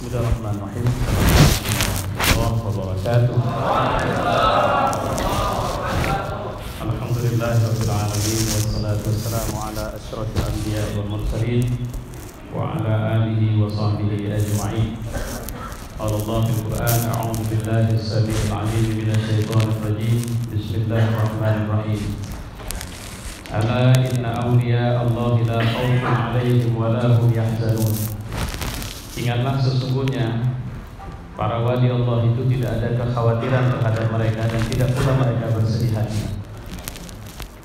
Bismillahirrahmanirrahim. Assalamualaikum warahmatullahi wabarakatuh. Alhamdulillahirabbil alamin wassalatu wassalamu ala asyrafil anbiya'i wal mursalin wa ala alihi wa sahbihi ajma'in. Qala Allah fil Qur'an, a'udzu billahi as-sami'il 'alim minasy syaithanir rajim. Bismillahirrahmanirrahim. Ala inna awliya Allahi la khaufun 'alaihim wa la hum yahzanun. Ingatlah sesungguhnya para wali Allah itu tidak ada kekhawatiran terhadap mereka dan tidak pula mereka bersedih hati.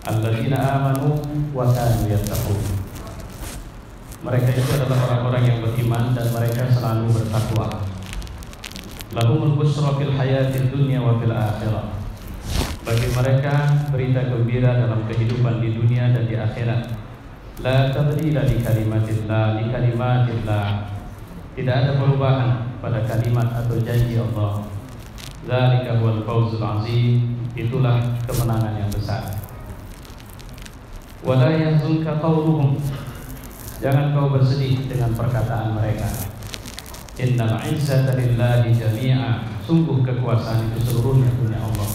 Alladzina amanu wa kanu yattaqun. Mereka itu adalah orang-orang yang beriman dan mereka selalu bertakwa. Lahumul busyra fil hayatid dunya wa fil akhirah. Bagi mereka berita gembira dalam kehidupan di dunia dan di akhirat. La tabdila li kalimatillah, li kalimatillah. Tidak ada perubahan pada kalimat atau janji Allah. Dzalika huwal fawzul azim. Itulah kemenangan yang besar. Wala yahzunka qawluhum. Jangan kau bersedih dengan perkataan mereka. Innal 'izzata lillahi jami'a. Sungguh kekuasaan itu seluruhnya punya Allah.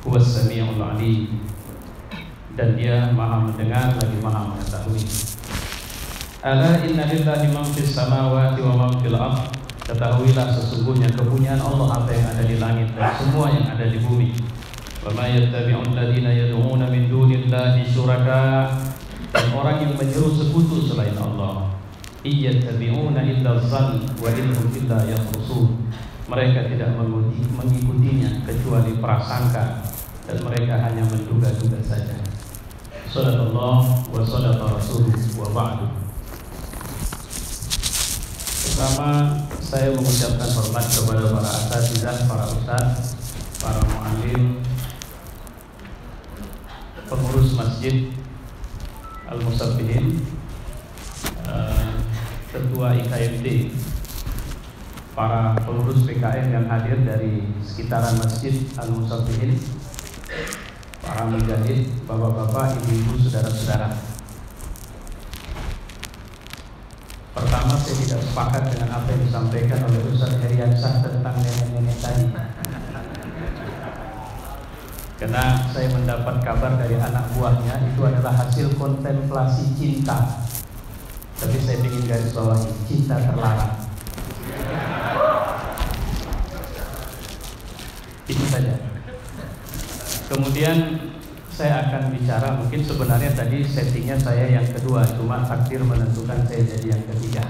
Huwas sami'ul 'alim. Dan Dia Maha mendengar lagi Maha mengetahui. Ala inna lillahi man fis samawati wa man fil ardh. Ketahuilah sesungguhnya kepunyaan Allah apa yang ada di langit dan semua yang ada di bumi. Wa ma yattabi'u alladziina yad'uuna min dunillahi syuraka. Dan orang yang menyeru sekutu selain Allah. Iyattabi'una illa dhann wa innahum illa yakhrusun. Mereka tidak mengikutinya kecuali prasangka dan mereka hanya menduga-duga saja. Shadaqallah wa shadaqa rasuluh wa ba'du. Pertama, saya mengucapkan hormat kepada para asatidzah, para ustaz, para muallim, pengurus masjid Al-Musabbihin, ketua IKMD, para pengurus PKM yang hadir dari sekitaran masjid Al-Musabbihin, para mujahid, bapak-bapak, ibu-ibu, saudara-saudara. Pertama, saya tidak sepakat dengan apa yang disampaikan oleh Ustaz Heriansah tentang nenek-nenek tadi. Karena saya mendapat kabar dari anak buahnya itu adalah hasil kontemplasi cinta. Tapi saya ingin garis bawahi, cinta terlarang. Itu saja. Kemudian saya akan bicara, mungkin sebenarnya tadi settingnya saya yang kedua, cuma takdir menentukan saya jadi yang ketiga.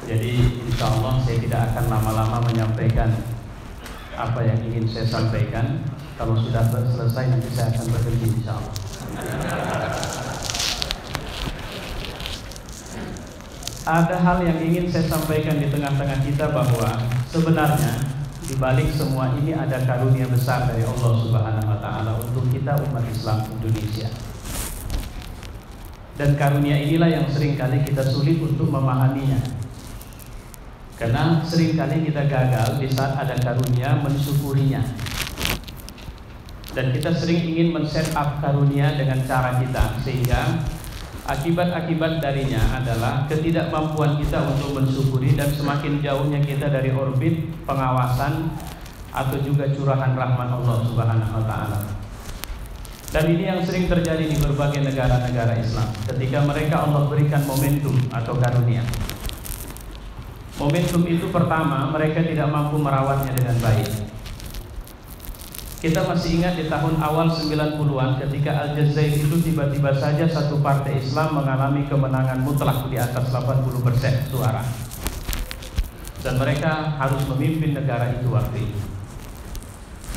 Jadi insya Allah saya tidak akan lama-lama menyampaikan apa yang ingin saya sampaikan. Kalau sudah selesai nanti saya akan berhenti insya Allah. Ada hal yang ingin saya sampaikan di tengah-tengah kita bahwa sebenarnya di balik semua ini ada karunia besar dari Allah Subhanahu wa taala untuk kita umat Islam Indonesia. Dan karunia inilah yang seringkali kita sulit untuk memahaminya. Karena seringkali kita gagal di saat ada karunia mensyukurinya. Dan kita sering ingin men-set up karunia dengan cara kita, sehingga akibat-akibat darinya adalah ketidakmampuan kita untuk mensyukuri dan semakin jauhnya kita dari orbit pengawasan atau juga curahan rahmat Allah Subhanahu wa taala. Dan ini yang sering terjadi di berbagai negara-negara Islam. Ketika mereka Allah berikan momentum atau karunia. Momentum itu pertama, mereka tidak mampu merawatnya dengan baik. Kita masih ingat di tahun awal 90-an ketika Aljazair itu tiba-tiba saja satu partai Islam mengalami kemenangan mutlak di atas 80% suara. Dan mereka harus memimpin negara itu waktu itu.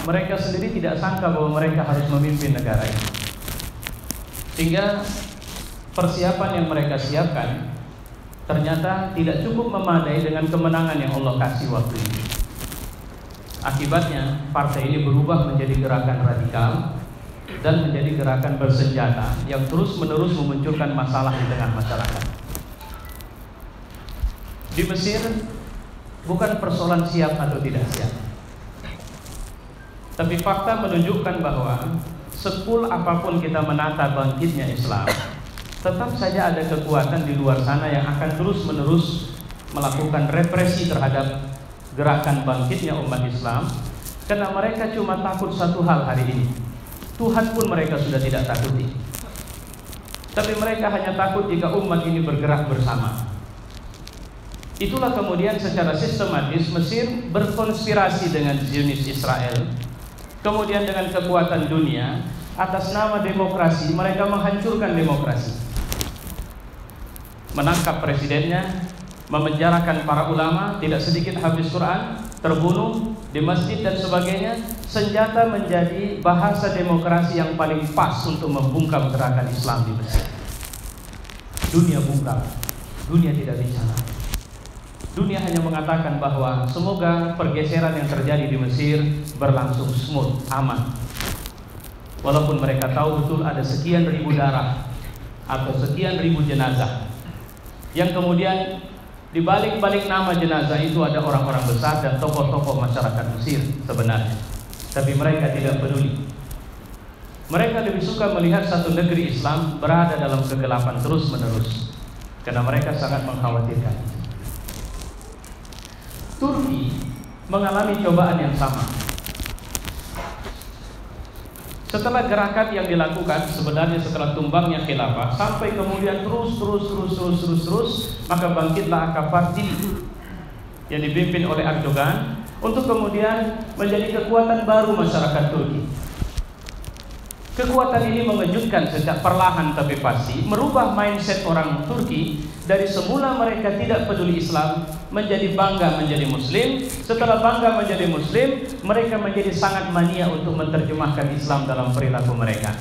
Mereka sendiri tidak sangka bahwa mereka harus memimpin negara itu. Sehingga persiapan yang mereka siapkan ternyata tidak cukup memadai dengan kemenangan yang Allah kasih waktu itu. Akibatnya partai ini berubah menjadi gerakan radikal dan menjadi gerakan bersenjata yang terus-menerus memunculkan masalah di tengah masyarakat. Di Mesir bukan persoalan siap atau tidak siap, tapi fakta menunjukkan bahwa sepul apapun kita menata bangkitnya Islam, tetap saja ada kekuatan di luar sana yang akan terus-menerus melakukan represi terhadap gerakan bangkitnya umat Islam, karena mereka cuma takut satu hal hari ini. Tuhan pun mereka sudah tidak takuti, tapi mereka hanya takut jika umat ini bergerak bersama. Itulah kemudian secara sistematis Mesir berkonspirasi dengan Zionis Israel, kemudian dengan kekuatan dunia, atas nama demokrasi mereka menghancurkan demokrasi, menangkap presidennya, memenjarakan para ulama, tidak sedikit hafiz Quran terbunuh di masjid dan sebagainya. Senjata menjadi bahasa demokrasi yang paling pas untuk membungkam gerakan Islam di Mesir. Dunia bungkam, dunia tidak bicara. Dunia hanya mengatakan bahwa semoga pergeseran yang terjadi di Mesir berlangsung smooth, aman. Walaupun mereka tahu betul ada sekian ribu darah atau sekian ribu jenazah, yang kemudian di balik-balik nama jenazah itu ada orang-orang besar dan tokoh-tokoh masyarakat Mesir sebenarnya. Tapi mereka tidak peduli. Mereka lebih suka melihat satu negeri Islam berada dalam kegelapan terus-menerus, karena mereka sangat mengkhawatirkan. Turki mengalami cobaan yang sama. Setelah gerakan yang dilakukan sebenarnya setelah tumbangnya khilafah, sampai kemudian terus, maka bangkitlah AK-Parti yang dipimpin oleh Erdogan untuk kemudian menjadi kekuatan baru masyarakat Turki. Kekuatan ini mengejutkan sejak perlahan tapi pasti, merubah mindset orang Turki dari semula mereka tidak peduli Islam menjadi bangga menjadi Muslim. Setelah bangga menjadi Muslim, mereka menjadi sangat mania untuk menerjemahkan Islam dalam perilaku mereka.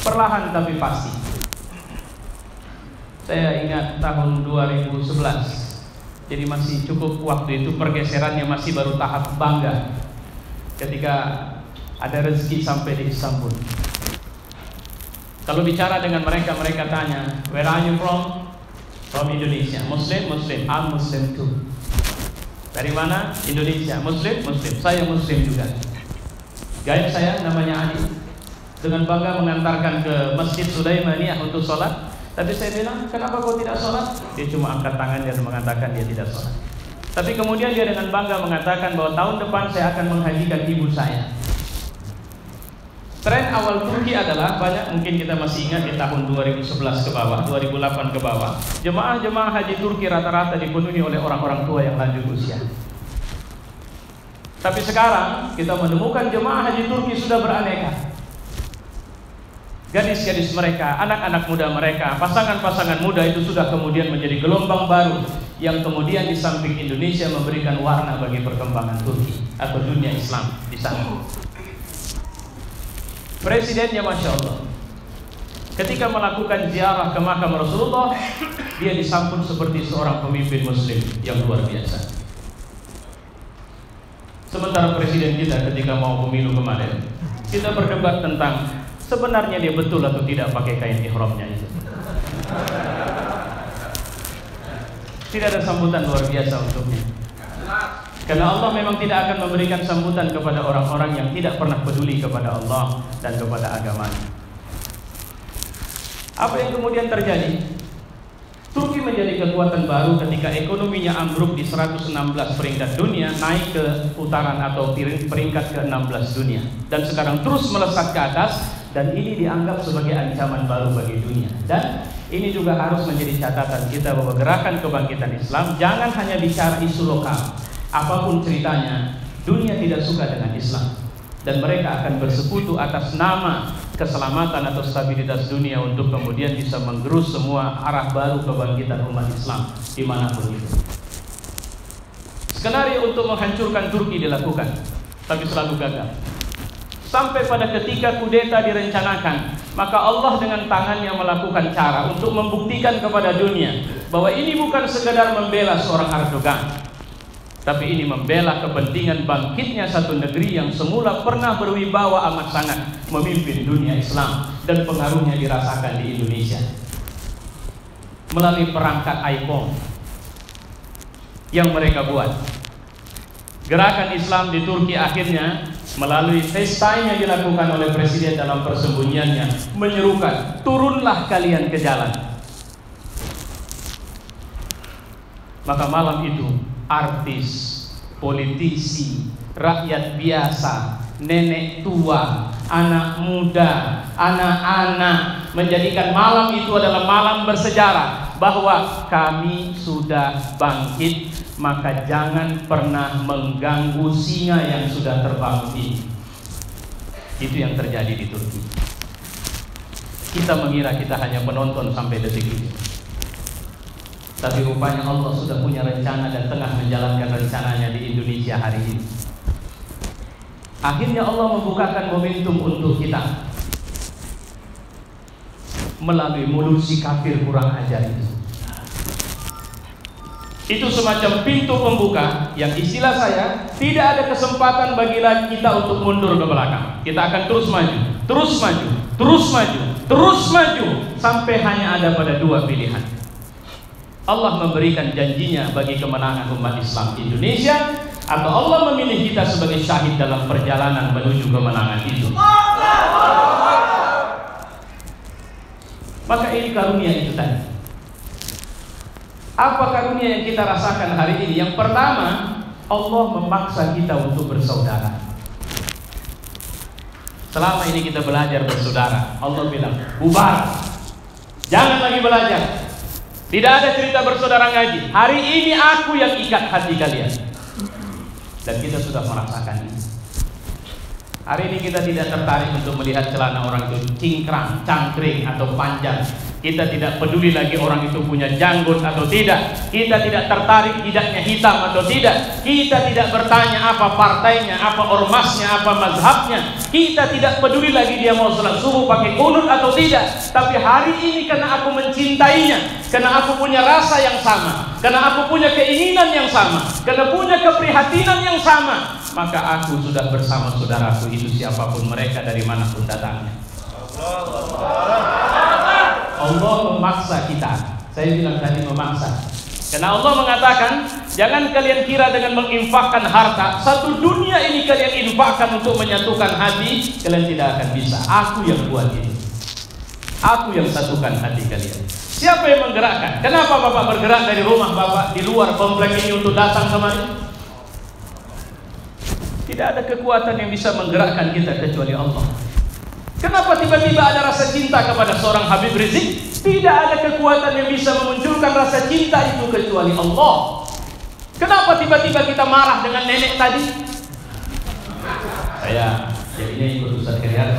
Perlahan tapi pasti. Saya ingat tahun 2011. Jadi masih cukup waktu itu, pergeserannya masih baru tahap bangga. Ketika ada rezeki sampai di Istanbul. Kalau bicara dengan mereka, mereka tanya, "Where are you from?" "From Indonesia." "Muslim?" "Muslim." "I'm Muslim too." "Dari mana?" "Indonesia." "Muslim?" "Muslim." "Saya Muslim juga." Gaib saya namanya Ali, dengan bangga mengantarkan ke Masjid Sulaimaniyah untuk sholat. Tapi saya bilang, "Kenapa kau tidak sholat?" Dia cuma angkat tangan dan mengatakan dia tidak sholat. Tapi kemudian dia dengan bangga mengatakan bahwa tahun depan saya akan menghajikan ibu saya. Tren awal Turki adalah banyak, mungkin kita masih ingat di tahun 2011 ke bawah, 2008 ke bawah, jemaah-jemaah haji Turki rata-rata dipenuhi oleh orang-orang tua yang lanjut usia. Tapi sekarang kita menemukan jemaah haji Turki sudah beraneka. Gadis-gadis mereka, anak-anak muda mereka, pasangan-pasangan muda itu sudah kemudian menjadi gelombang baru yang kemudian di samping Indonesia memberikan warna bagi perkembangan Turki atau dunia Islam di sana. Presidennya Masya Allah, ketika melakukan ziarah ke makam Rasulullah, dia disambut seperti seorang pemimpin Muslim yang luar biasa. Sementara presiden kita ketika mau pemilu kemarin, kita berdebat tentang sebenarnya dia betul atau tidak pakai kain ihramnya itu. Tidak ada sambutan luar biasa untuknya. Karena Allah memang tidak akan memberikan sambutan kepada orang-orang yang tidak pernah peduli kepada Allah dan kepada agamanya. Apa yang kemudian terjadi? Turki menjadi kekuatan baru ketika ekonominya ambruk di 116 peringkat dunia, naik ke putaran atau peringkat ke-16 dunia, dan sekarang terus melesat ke atas. Dan ini dianggap sebagai ancaman baru bagi dunia. Dan ini juga harus menjadi catatan kita bahwa gerakan kebangkitan Islam jangan hanya bicara isu lokal. Apapun ceritanya, dunia tidak suka dengan Islam, dan mereka akan bersekutu atas nama keselamatan atau stabilitas dunia untuk kemudian bisa menggerus semua arah baru kebangkitan umat Islam dimanapun itu. Skenario untuk menghancurkan Turki dilakukan, tapi selalu gagal. Sampai pada ketika kudeta direncanakan, maka Allah dengan tangannya melakukan cara untuk membuktikan kepada dunia bahwa ini bukan sekedar membela seorang Erdogan, tapi ini membela kepentingan bangkitnya satu negeri yang semula pernah berwibawa amat sangat memimpin dunia Islam, dan pengaruhnya dirasakan di Indonesia melalui perangkat iPhone yang mereka buat. Gerakan Islam di Turki akhirnya melalui FaceTime yang dilakukan oleh presiden dalam persembunyiannya menyerukan, turunlah kalian ke jalan. Maka malam itu artis, politisi, rakyat biasa, nenek tua, anak muda, anak-anak menjadikan malam itu adalah malam bersejarah bahwa kami sudah bangkit. Maka jangan pernah mengganggu singa yang sudah terbangun ini. Itu yang terjadi di Turki. Kita mengira kita hanya penonton sampai detik ini, tapi rupanya Allah sudah punya rencana dan tengah menjalankan rencananya di Indonesia hari ini. Akhirnya Allah membukakan momentum untuk kita melalui mulut si kafir kurang ajar itu. Itu semacam pintu pembuka yang istilah saya tidak ada kesempatan bagi kita untuk mundur ke belakang. Kita akan terus maju, terus maju, terus maju, terus maju sampai hanya ada pada dua pilihan. Allah memberikan janjinya bagi kemenangan umat Islam Indonesia, atau Allah memilih kita sebagai syahid dalam perjalanan menuju kemenangan itu. Maka ini karunia itu tadi. Apa karunia yang kita rasakan hari ini? Yang pertama, Allah memaksa kita untuk bersaudara. Selama ini kita belajar bersaudara, Allah bilang, bubar, jangan lagi belajar. Tidak ada cerita bersaudara ngaji. Hari ini aku yang ikat hati kalian. Dan kita sudah merasakan ini. Hari ini kita tidak tertarik untuk melihat celana orang itu cingkrang, cangkring atau panjang. Kita tidak peduli lagi orang itu punya janggut atau tidak. Kita tidak tertarik hidaknya hitam atau tidak. Kita tidak bertanya apa partainya, apa ormasnya, apa mazhabnya. Kita tidak peduli lagi dia mau sholat subuh pakai kunut atau tidak. Tapi hari ini karena aku mencintainya, karena aku punya rasa yang sama, karena aku punya keinginan yang sama, karena punya keprihatinan yang sama, maka aku sudah bersama saudaraku itu siapapun mereka dari manapun datangnya. Allah memaksa kita. Saya bilang tadi memaksa. Karena Allah mengatakan, jangan kalian kira dengan menginfakkan harta, satu dunia ini kalian infakkan untuk menyatukan hati, kalian tidak akan bisa. Aku yang buat ini. Aku yang satukan hati kalian. Siapa yang menggerakkan? Kenapa Bapak bergerak dari rumah Bapak di luar komplek ini untuk datang kemari? Tidak ada kekuatan yang bisa menggerakkan kita kecuali Allah. Kenapa tiba-tiba ada rasa cinta kepada seorang Habib Rizik? Tidak ada kekuatan yang bisa memunculkan rasa cinta itu kecuali Allah. Kenapa tiba-tiba kita marah dengan nenek tadi? Saya jadinya ikut Ustaz Herian.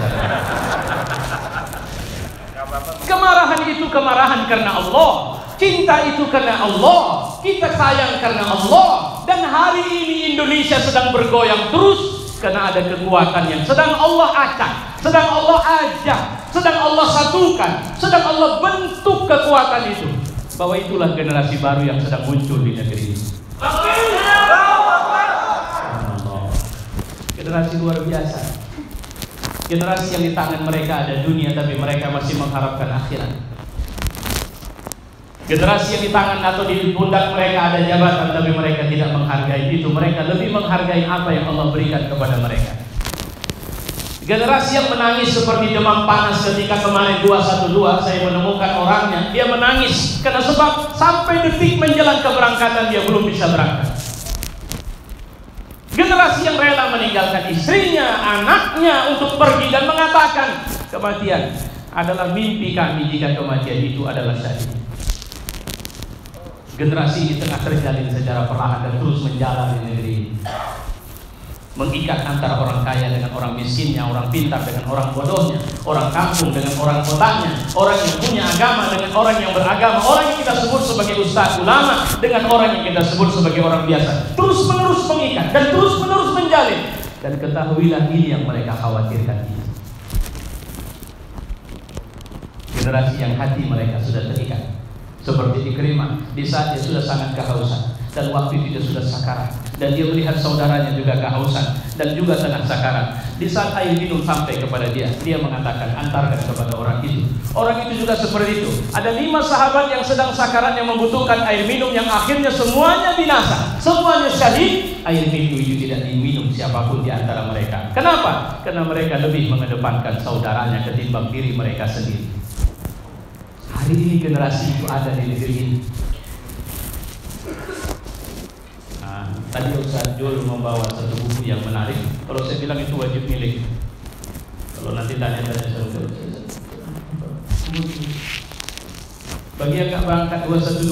Kemarahan itu kemarahan karena Allah. Cinta itu karena Allah. Kita sayang karena Allah. Dan hari ini Indonesia sedang bergoyang terus karena ada kekuatan yang sedang Allah acak, sedang Allah ajak, sedang Allah satukan, sedang Allah bentuk kekuatan itu. Bahwa itulah generasi baru yang sedang muncul di negeri ini. Generasi luar biasa. Generasi yang di tangan mereka ada dunia, tapi mereka masih mengharapkan akhirat. Generasi yang di tangan atau di pundak mereka ada jabatan, tapi mereka tidak menghargai itu. Mereka lebih menghargai apa yang Allah berikan kepada mereka. Generasi yang menangis seperti demam panas ketika kemarin 212 saya menemukan orangnya. Dia menangis karena sebab sampai detik menjelang keberangkatan dia belum bisa berangkat. Generasi yang rela meninggalkan istrinya, anaknya untuk pergi dan mengatakan kematian adalah mimpi kami jika kematian itu adalah syahid. Generasi ini tengah terjalin secara perlahan dan terus menjalar di negeri ini, mengikat antara orang kaya dengan orang miskinnya, orang pintar dengan orang bodohnya, orang kampung dengan orang kotanya, orang yang punya agama dengan orang yang beragama, orang yang kita sebut sebagai ustaz ulama dengan orang yang kita sebut sebagai orang biasa, terus menerus mengikat dan terus menerus menjalin. Dan ketahuilah ini yang mereka khawatirkan ini. Generasi yang hati mereka sudah terikat seperti Ikrimah di saat dia sudah sangat kehausan dan waktu itu dia sudah sakarat dan dia melihat saudaranya juga kehausan dan juga tengah sakarat. Di saat air minum sampai kepada dia, dia mengatakan antarkan kepada orang itu. Orang itu juga seperti itu. Ada 5 sahabat yang sedang sakarat yang membutuhkan air minum yang akhirnya semuanya binasa, semuanya syahid. Air minum itu tidak diminum siapapun di antara mereka. Kenapa? Karena mereka lebih mengedepankan saudaranya ketimbang diri mereka sendiri. Hari ini generasi itu ada di negeri ini. Tadi Ustaz Jul membawa satu buku yang menarik. Kalau saya bilang itu wajib milik. Kalau nanti tanya-tanya saya, bagi yang nggak berangkat 212,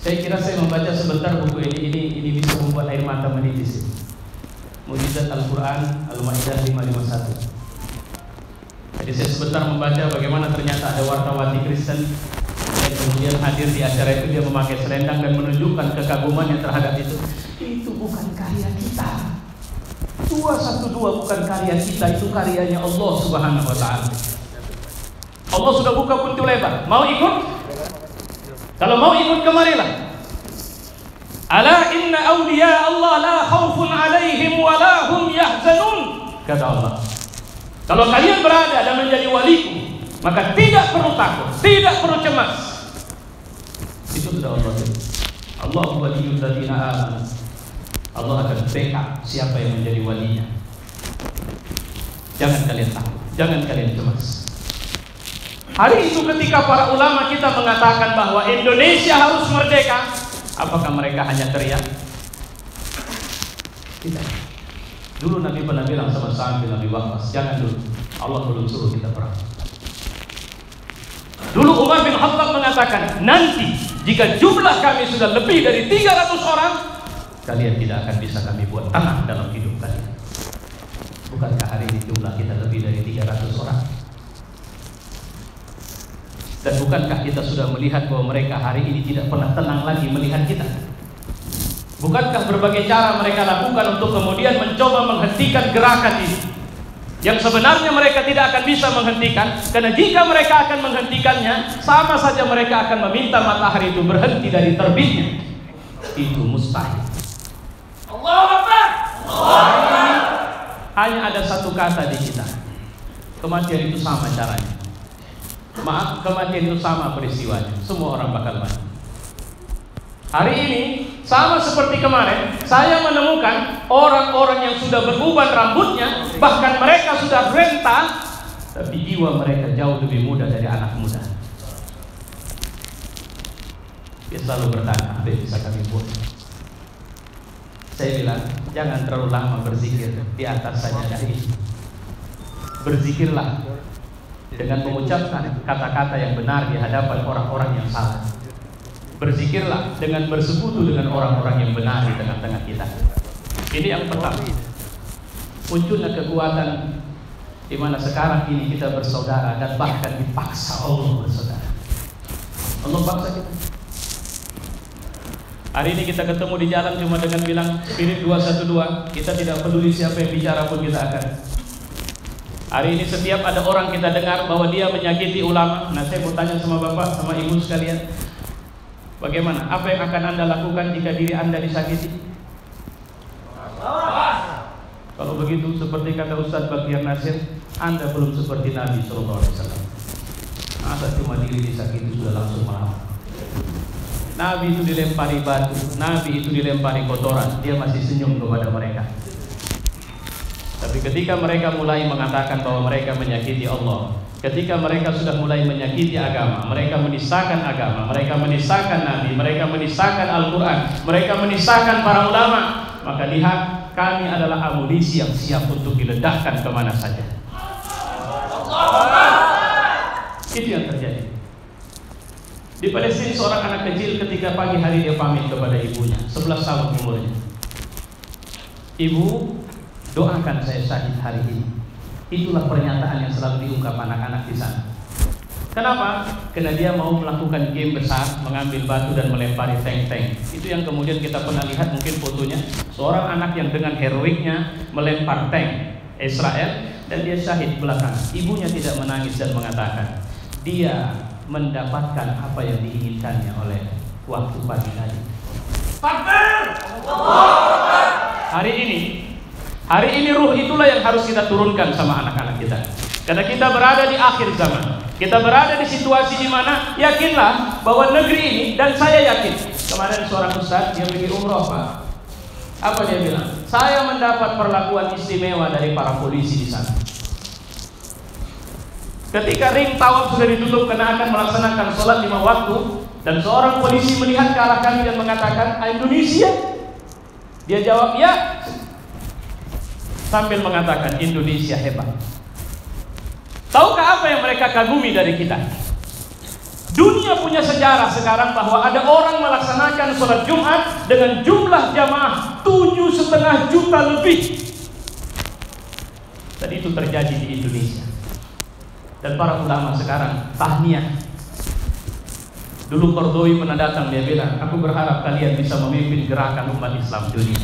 saya kira saya membaca sebentar buku ini bisa membuat air mata menitis. Mukjizat Al-Quran Al-Maidah 551. Jadi saya sebentar membaca bagaimana ternyata ada wartawati Kristen yang kemudian hadir di acara itu, dia memakai selendang dan menunjukkan kekagumannya terhadap itu. Itu bukan karya kita. 212 bukan karya kita, itu karyanya Allah Subhanahu wa Ta'ala. Allah sudah buka pintu lebar. Mau ikut? Kalau mau ikut, kemarilah. Ala inna awliya Allah la khawfun alaihim wa la hum yahzanun, kata Allah. Kalau kalian berada dan menjadi waliku, maka tidak perlu takut, tidak perlu cemas. Itu sudah Allah. Allahu waliyul ladzina amanu. Allah akan backup siapa yang menjadi walinya. Jangan kalian takut, jangan kalian cemas. Hari itu ketika para ulama kita mengatakan bahwa Indonesia harus merdeka, apakah mereka hanya teriak? Tidak. Dulu Nabi pernah bilang sama Sa'ad bin Abi Waqqas, jangan dulu, Allah belum suruh kita perang. Dulu Umar bin Khattab mengatakan, nanti jika jumlah kami sudah lebih dari 300 orang, kalian tidak akan bisa kami buat tanah dalam hidup kalian. Bukankah hari ini jumlah kita lebih dari 300 orang? Dan bukankah kita sudah melihat bahwa mereka hari ini tidak pernah tenang lagi melihat kita? Bukankah berbagai cara mereka lakukan untuk kemudian mencoba menghentikan gerakan ini, yang sebenarnya mereka tidak akan bisa menghentikan, karena jika mereka akan menghentikannya, sama saja mereka akan meminta matahari itu berhenti dari terbitnya. Itu mustahil. Allahu Akbar. Hanya ada satu kata di kita, kematian itu sama caranya. Maaf, kematian itu sama peristiwanya. Semua orang bakal mati. Hari ini sama seperti kemarin, saya menemukan orang-orang yang sudah beruban rambutnya, bahkan mereka sudah renta, tapi jiwa mereka jauh lebih muda dari anak muda. Dia selalu bertanya, apa yang bisa kami buat? Saya bilang, jangan terlalu lama berzikir di atas sajadah ini. Berzikirlah dengan mengucapkan kata-kata yang benar di hadapan orang-orang yang salah. Berzikirlah dengan bersekutu dengan orang-orang yang benar di tengah-tengah kita. Ini yang pertama. Munculnya kekuatan di mana sekarang ini kita bersaudara dan bahkan dipaksa Allah bersaudara. Allah paksa kita. Hari ini kita ketemu di jalan cuma dengan bilang Spirit 212, kita tidak peduli siapa yang bicara pun kita akan. Hari ini setiap ada orang kita dengar bahwa dia menyakiti ulama. Nah, saya mau tanya sama Bapak, sama Ibu sekalian, bagaimana? Apa yang akan Anda lakukan jika diri Anda disakiti? Kalau begitu, seperti kata Ustaz Baktiar Nasir, Anda belum seperti Nabi SAW. Masa cuma diri disakiti sudah langsung melawan? Nabi itu dilempari batu, Nabi itu dilempari kotoran, dia masih senyum kepada mereka. Tapi ketika mereka mulai mengatakan bahwa mereka menyakiti Allah, ketika mereka sudah mulai menyakiti agama, mereka menistakan agama, mereka menistakan Nabi, mereka menistakan Al-Quran, mereka menistakan para ulama, maka lihat, kami adalah amunisi yang siap untuk diledakkan kemana saja. Itu yang terjadi. Di Palestina seorang anak kecil ketika pagi hari dia pamit kepada ibunya, 11 tahun umurnya. Ibu, doakan saya syahid hari ini. Itulah pernyataan yang selalu diungkap anak-anak di sana. Kenapa? Karena dia mau melakukan game besar, mengambil batu dan melempari tank-tank. Itu yang kemudian kita pernah lihat mungkin fotonya, seorang anak yang dengan heroiknya melempar tank Israel dan dia syahid belakangan. Ibunya tidak menangis dan mengatakan dia mendapatkan apa yang diinginkannya oleh waktu pagi tadi. Takbir! Hari ini ruh itulah yang harus kita turunkan sama anak-anak kita. Karena kita berada di akhir zaman. Kita berada di situasi di mana yakinlah bahwa negeri ini, dan saya yakin, kemarin seorang ustaz yang pergi umroh, Pak, apa dia bilang? Saya mendapat perlakuan istimewa dari para polisi di sana. Ketika ring tawaf sudah ditutup karena akan melaksanakan sholat 5 waktu, dan seorang polisi melihat ke arah kami dan mengatakan, Indonesia, Dia jawab ya, sambil mengatakan Indonesia hebat. Tahukah apa yang mereka kagumi dari kita? Dunia punya sejarah sekarang bahwa ada orang melaksanakan sholat Jumat dengan jumlah jamaah 7,5 juta lebih. Dan itu terjadi di Indonesia. Dan para ulama sekarang tahniah. Dulu Kordowi pernah datang, dia bilang, aku berharap kalian bisa memimpin gerakan umat Islam dunia.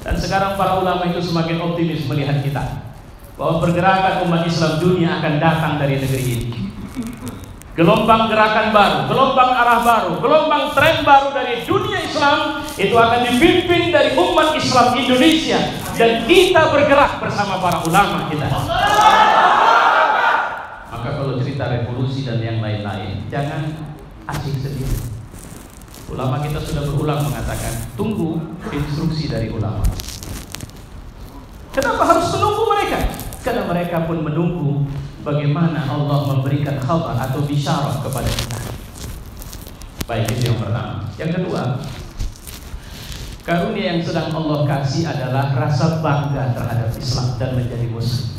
Dan sekarang para ulama itu semakin optimis melihat kita, bahwa pergerakan umat Islam dunia akan datang dari negeri ini. Gelombang gerakan baru, gelombang arah baru, gelombang tren baru dari dunia Islam itu akan dipimpin dari umat Islam Indonesia, dan kita bergerak bersama para ulama kita. Maka kalau cerita revolusi dan yang lain-lain, jangan asik sendiri. Ulama kita sudah berulang mengatakan, tunggu instruksi dari ulama. Kenapa harus menunggu mereka? Karena mereka pun menunggu bagaimana Allah memberikan khabar atau bisyarah kepada kita. Baik, itu yang pertama. Yang kedua, karunia yang sedang Allah kasih adalah rasa bangga terhadap Islam dan menjadi muslim.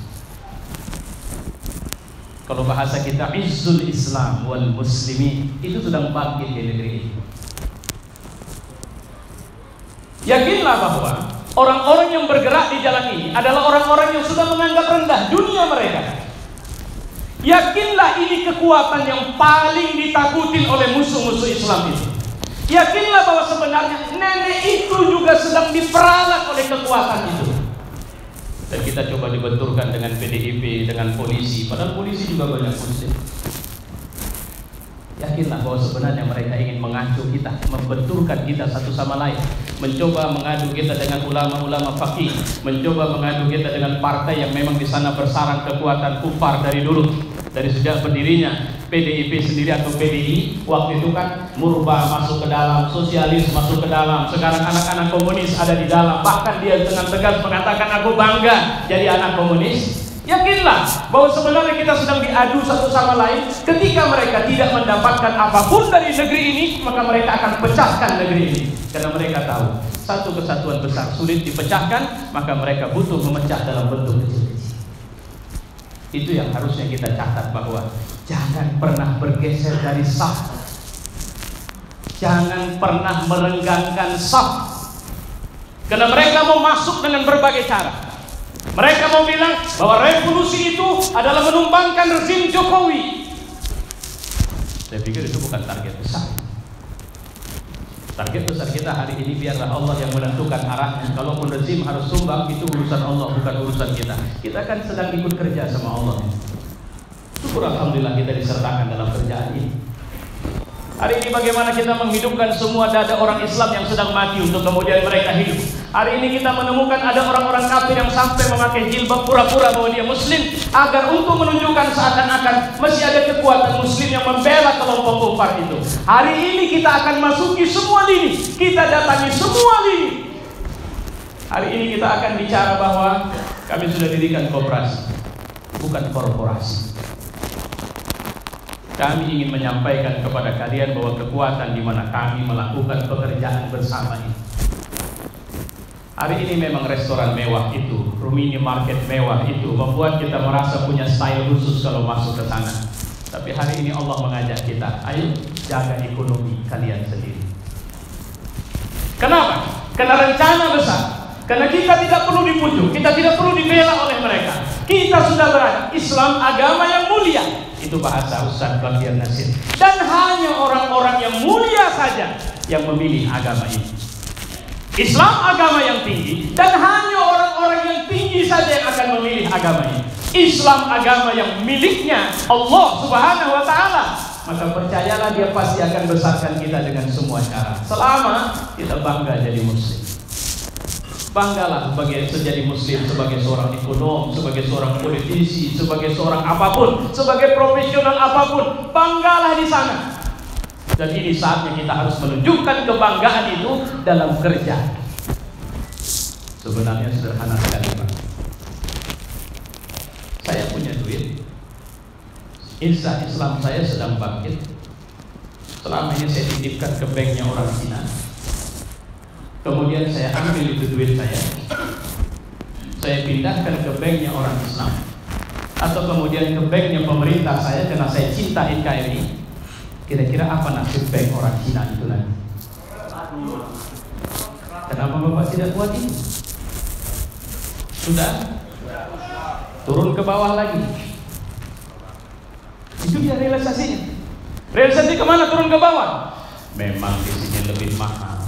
Kalau bahasa kita izzul Islam wal muslimin, itu sedang bangkit di negeri ini. Yakinlah bahwa orang-orang yang bergerak di jalan ini adalah orang-orang yang sudah menganggap rendah dunia mereka. Yakinlah ini kekuatan yang paling ditakutin oleh musuh-musuh Islam itu. Yakinlah bahwa sebenarnya nenek itu juga sedang diperalat oleh kekuatan itu. Dan kita coba dibenturkan dengan PDIP, dengan polisi, padahal polisi juga banyak muslim. Yakinlah bahwa sebenarnya mereka ingin mengacu kita, membenturkan kita satu sama lain, mencoba mengadu kita dengan ulama-ulama faqih, mencoba mengadu kita dengan partai yang memang di sana bersarang kekuatan kufar dari dulu, dari sejak berdirinya PDIP sendiri atau PDI. Waktu itu kan Murba masuk ke dalam, sosialis masuk ke dalam, sekarang anak-anak komunis ada di dalam. Bahkan dia dengan tegas mengatakan aku bangga jadi anak komunis. Yakinlah bahwa sebenarnya kita sedang diadu satu sama lain. Ketika mereka tidak mendapatkan apapun dari negeri ini, maka mereka akan pecahkan negeri ini. Karena mereka tahu satu kesatuan besar sulit dipecahkan, maka mereka butuh memecah dalam bentuk kecil-kecil. Itu yang harusnya kita catat, bahwa jangan pernah bergeser dari saf. Jangan pernah merenggangkan saf. Karena mereka mau masuk dengan berbagai cara. Mereka mau bilang bahwa revolusi itu adalah menumbangkan rezim Jokowi. Saya pikir itu bukan target besar. Target besar kita hari ini biarlah Allah yang menentukan arahnya. Kalaupun rezim harus tumbang, itu urusan Allah, bukan urusan kita. Kita kan sedang ikut kerja sama Allah. Syukur alhamdulillah kita disertakan dalam kerjaan ini. Hari ini bagaimana kita menghidupkan semua dada orang Islam yang sedang mati untuk kemudian mereka hidup. Hari ini kita menemukan ada orang-orang kafir yang sampai memakai jilbab pura-pura bahwa dia muslim, agar untuk menunjukkan seakan-akan masih ada kekuatan muslim yang membela kelompok kufar itu. Hari ini kita akan masuki semua lini, kita datangi semua lini. Hari ini kita akan bicara bahwa kami sudah dirikan koperasi, bukan korporasi. Kami ingin menyampaikan kepada kalian bahwa kekuatan di mana kami melakukan pekerjaan bersama ini. Hari ini memang restoran mewah itu, mini market mewah itu membuat kita merasa punya style khusus kalau masuk ke sana. Tapi hari ini Allah mengajak kita, ayo jaga ekonomi kalian sendiri. Kenapa? Karena rencana besar. Karena kita tidak perlu dipujuk, kita tidak perlu dibela oleh mereka. Kita sudah berada Islam agama yang mulia. Itu bahasa Ustaz Bakir Nasir. Dan hanya orang-orang yang mulia saja yang memilih agama ini. Islam agama yang tinggi, dan hanya orang-orang yang tinggi saja yang akan memilih agama ini. Islam agama yang miliknya Allah Subhanahu wa ta'ala. Maka percayalah dia pasti akan besarkan kita dengan semua cara, selama kita bangga jadi muslim. Banggalah menjadi muslim, sebagai seorang ekonom, sebagai seorang politisi, sebagai seorang apapun, sebagai profesional apapun. Banggalah di sana. Dan ini saatnya kita harus menunjukkan kebanggaan itu dalam kerja. Sebenarnya sederhana sekali, Pak. Saya punya duit, insya Islam saya sedang bangkit. Selama ini saya titipkan ke banknya orang Cina. kemudian saya ambil itu duit saya pindahkan ke banknya orang Islam, atau kemudian ke banknya pemerintah saya karena saya cinta NKRI, kira-kira apa nasib bank orang Cina itu nanti? Kenapa Bapak tidak buat ini? Sudah turun ke bawah lagi. Itu dia realisasinya. Realisasi kemana turun ke bawah? Memang di sini lebih mahal,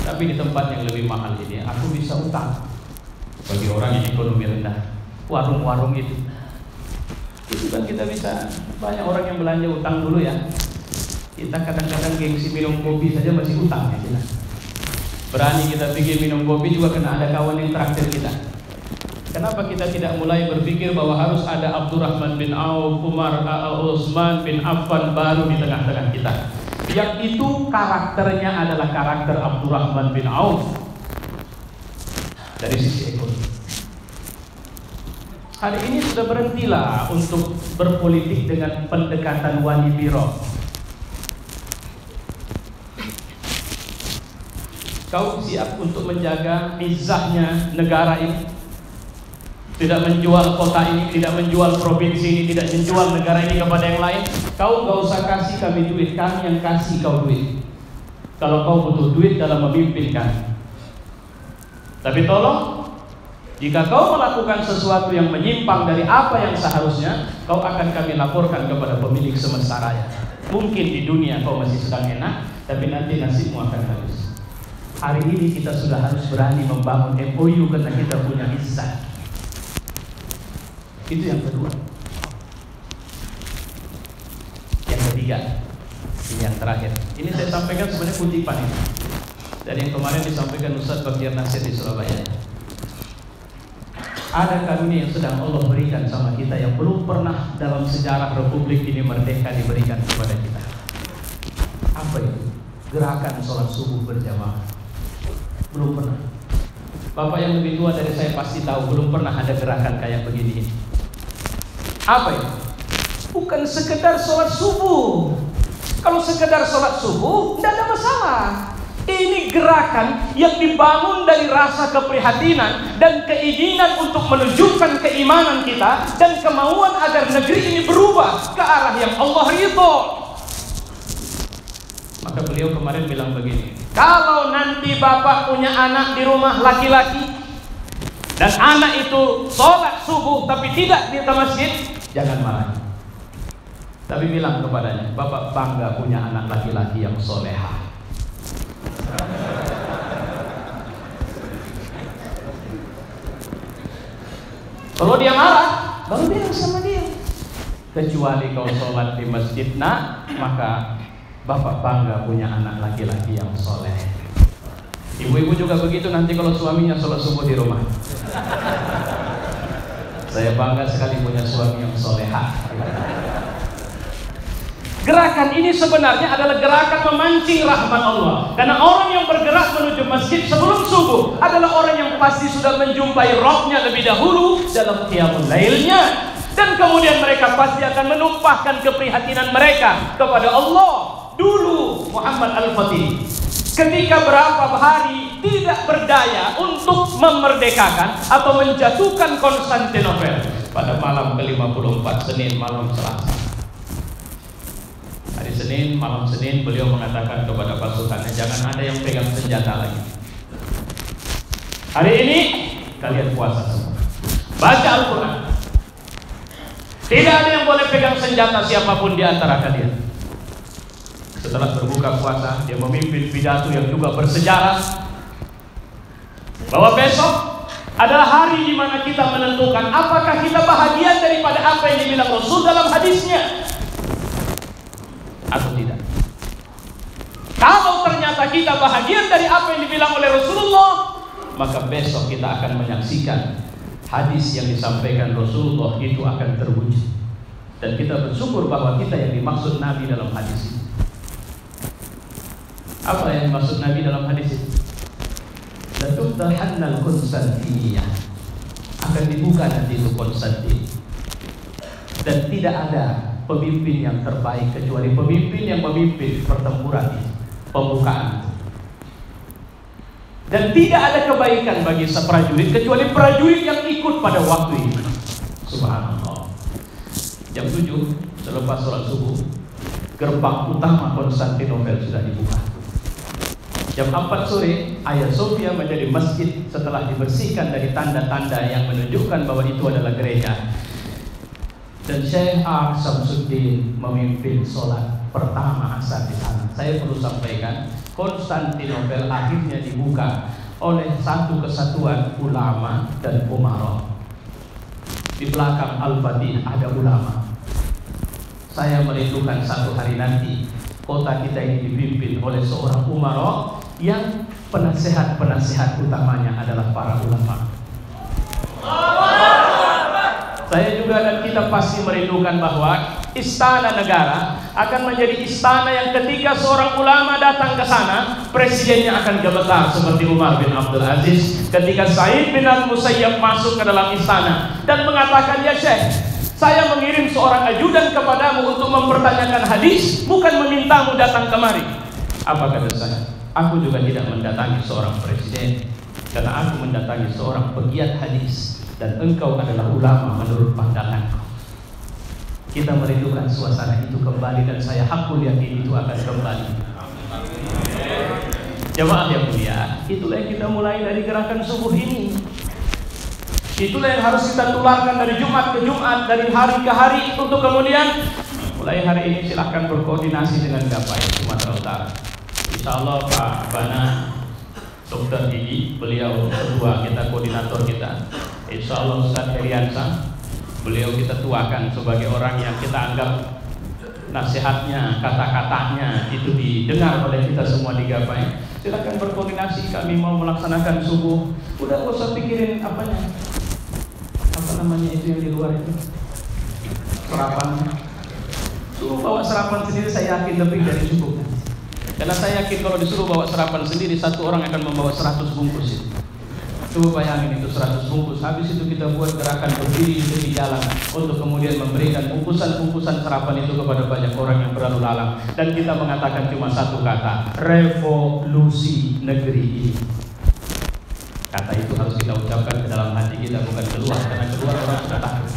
tapi di tempat yang lebih mahal ini aku bisa utang. Bagi orang yang ekonomi rendah, warung-warung itu kan kita bisa, banyak orang yang belanja utang dulu ya. Kita kadang-kadang gengsi minum kopi saja masih utang ya kita. Berani kita pergi minum kopi juga kena ada kawan yang traktir kita. Kenapa kita tidak mulai berpikir bahwa harus ada Abdurrahman bin Auf, Umar, Utsman bin Affan baru di tengah-tengah kita? Yang itu karakternya adalah karakter Abdurrahman bin Auf dari sisi ekonomi. Hari ini sudah berhentilah untuk berpolitik dengan pendekatan wali biro. Kau siap untuk menjaga izzahnya negara ini, tidak menjual kota ini, tidak menjual provinsi ini, tidak menjual negara ini kepada yang lain. Kau gak usah kasih kami duit, kami yang kasih kau duit kalau kau butuh duit dalam memimpin kami. Tapi tolong, jika kau melakukan sesuatu yang menyimpang dari apa yang seharusnya, kau akan kami laporkan kepada pemilik semesta raya. Mungkin di dunia kau masih sedang enak, tapi nanti nasibmu akan habis. Hari ini kita sudah harus berani membangun MOU karena kita punya izzah. Itu yang kedua. Yang ketiga, ini yang terakhir. Ini saya sampaikan sebenarnya kutipan ini dari yang kemarin disampaikan Ustaz Baktiar Nasir di Surabaya. Ada karunia yang sedang Allah berikan sama kita yang belum pernah dalam sejarah Republik ini merdeka diberikan kepada kita. Apa itu? Gerakan sholat subuh berjamaah. Belum pernah. Bapak yang lebih tua dari saya pasti tahu, belum pernah ada gerakan kayak begini. Apa itu? Bukan sekedar sholat subuh. Kalau sekedar sholat subuh, tidak ada masalah. Ini gerakan yang dibangun dari rasa keprihatinan dan keinginan untuk menunjukkan keimanan kita dan kemauan agar negeri ini berubah ke arah yang Allah ridho. Maka beliau kemarin bilang begini, kalau nanti bapak punya anak di rumah laki-laki dan anak itu sholat subuh tapi tidak di masjid, jangan marah. Tapi bilang kepadanya, bapak bangga punya anak laki-laki yang solehah. Kalau dia marah, baru bilang sama dia, kecuali kau sholat di masjid nak, maka bapak bangga punya anak laki-laki yang soleh. Ibu-ibu juga begitu nanti kalau suaminya sholat subuh di rumah. Saya bangga sekali punya suami yang solehah. Gerakan ini sebenarnya adalah gerakan memancing rahmat Allah. Karena orang yang bergerak menuju masjid sebelum subuh adalah orang yang pasti sudah menjumpai Rabbnya lebih dahulu dalam qiyamul lailnya. Dan kemudian mereka pasti akan menumpahkan keprihatinan mereka kepada Allah. Dulu Muhammad Al-Fatih ketika berapa hari tidak berdaya untuk memerdekakan atau menjatuhkan Konstantinopel pada malam ke-54 Senin malam Selasa. Hari Senin, malam Senin beliau mengatakan kepada pasukannya, jangan ada yang pegang senjata lagi. Hari ini kalian puasa semua, baca Al-Quran. Tidak ada yang boleh pegang senjata siapapun di antara kalian. Setelah berbuka puasa, dia memimpin pidato yang juga bersejarah bahwa besok adalah hari di mana kita menentukan apakah kita bahagian daripada apa yang dibilang Rasul dalam hadisnya atau tidak. Kalau ternyata kita bahagian dari apa yang dibilang oleh Rasulullah, maka besok kita akan menyaksikan hadis yang disampaikan Rasulullah itu akan terwujud. Dan kita bersyukur bahwa kita yang dimaksud Nabi dalam hadis ini. Apa yang dimaksud Nabi dalam hadis ini? Latubdahannal Konstantiniyah, akan dibuka nanti itu Konstantin. Dan tidak ada pemimpin yang terbaik kecuali pemimpin yang memimpin pertempuran ini, pembukaan. Dan tidak ada kebaikan bagi prajurit kecuali prajurit yang ikut pada waktu itu. Subhanallah. Jam 7 selepas sholat subuh, gerbang utama Konstantinopel sudah dibuka. Jam 4 sore, Hagia Sophia menjadi masjid setelah dibersihkan dari tanda-tanda yang menunjukkan bahwa itu adalah gereja. Dan Syekh Samsuddin memimpin sholat pertama asar di sana. Saya perlu sampaikan, Konstantinopel akhirnya dibuka oleh satu kesatuan ulama dan umara. Di belakang Al-Fatih ada ulama. Saya merindukan satu hari nanti kota kita ini dipimpin oleh seorang umara yang penasehat-penasehat utamanya adalah para ulama. Saya juga dan kita pasti merindukan bahwa istana negara akan menjadi istana yang ketika seorang ulama datang ke sana, presidennya akan gemetar seperti Umar bin Abdul Aziz ketika Sa'id bin Al-Musayyab masuk ke dalam istana dan mengatakan, "Ya Syekh, saya mengirim seorang ajudan kepadamu untuk mempertanyakan hadis, bukan memintamu datang kemari." Apa kata saya? Aku juga tidak mendatangi seorang presiden, karena aku mendatangi seorang pegiat hadis, dan engkau adalah ulama menurut pandanganku. Kita merindukan suasana itu kembali, dan saya hakul yakin itu akan kembali. Jemaah yang mulia, itulah yang kita mulai dari gerakan subuh ini. Itulah yang harus kita tularkan dari Jumat ke Jumat, dari hari ke hari, untuk kemudian mulai hari ini silahkan berkoordinasi dengan Gapai Sumatera Utara. Insya Allah Pak Bana Dr. Gigi, beliau ketua kita, koordinator kita. Insya Allah Ustaz Heriansa, beliau kita tuakan sebagai orang yang kita anggap nasihatnya, kata-katanya itu didengar oleh kita semua di Gapai. Silakan berkoordinasi, kami mau melaksanakan subuh. Udah gak usah pikirin apa namanya itu yang di luar itu, serapan. Suruh bawa serapan sendiri, saya yakin lebih dari cukup. Karena saya yakin kalau disuruh bawa serapan sendiri, satu orang akan membawa 100 bungkus itu. Coba bayangin itu 100 bungkus. Habis itu kita buat gerakan berdiri di jalan untuk kemudian memberikan bungkusan-bungkusan serapan itu kepada banyak orang yang berlalu lalang. Dan kita mengatakan cuma satu kata, revolusi negeri ini. Kata itu harus kita ucapkan ke dalam hati kita, bukan keluar, karena keluar orang sudah takut.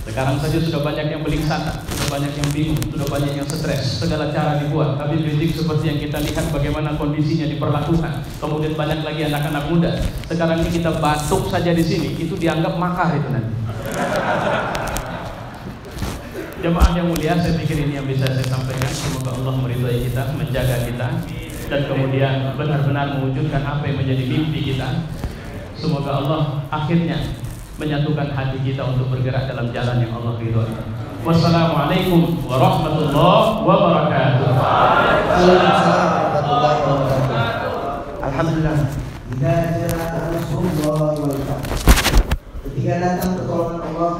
Sekarang saja sudah banyak yang belingsatan, sudah banyak yang bingung, sudah banyak yang stres. Segala cara dibuat. Habib Rizik seperti yang kita lihat bagaimana kondisinya diperlakukan. Kemudian banyak lagi anak-anak muda. Sekarang ini kita batuk saja di sini, itu dianggap makar itu nanti. Jemaah yang mulia, saya pikir ini yang bisa saya sampaikan. Semoga Allah meridhai kita, menjaga kita, dan kemudian benar-benar mewujudkan apa yang menjadi mimpi kita. Semoga Allah akhirnya menyatukan hati kita untuk bergerak dalam jalan yang Allah ridhoi. Wassalamualaikum warahmatullahi wabarakatuh. Alhamdulillah. Ketika datang pertolongan Allah,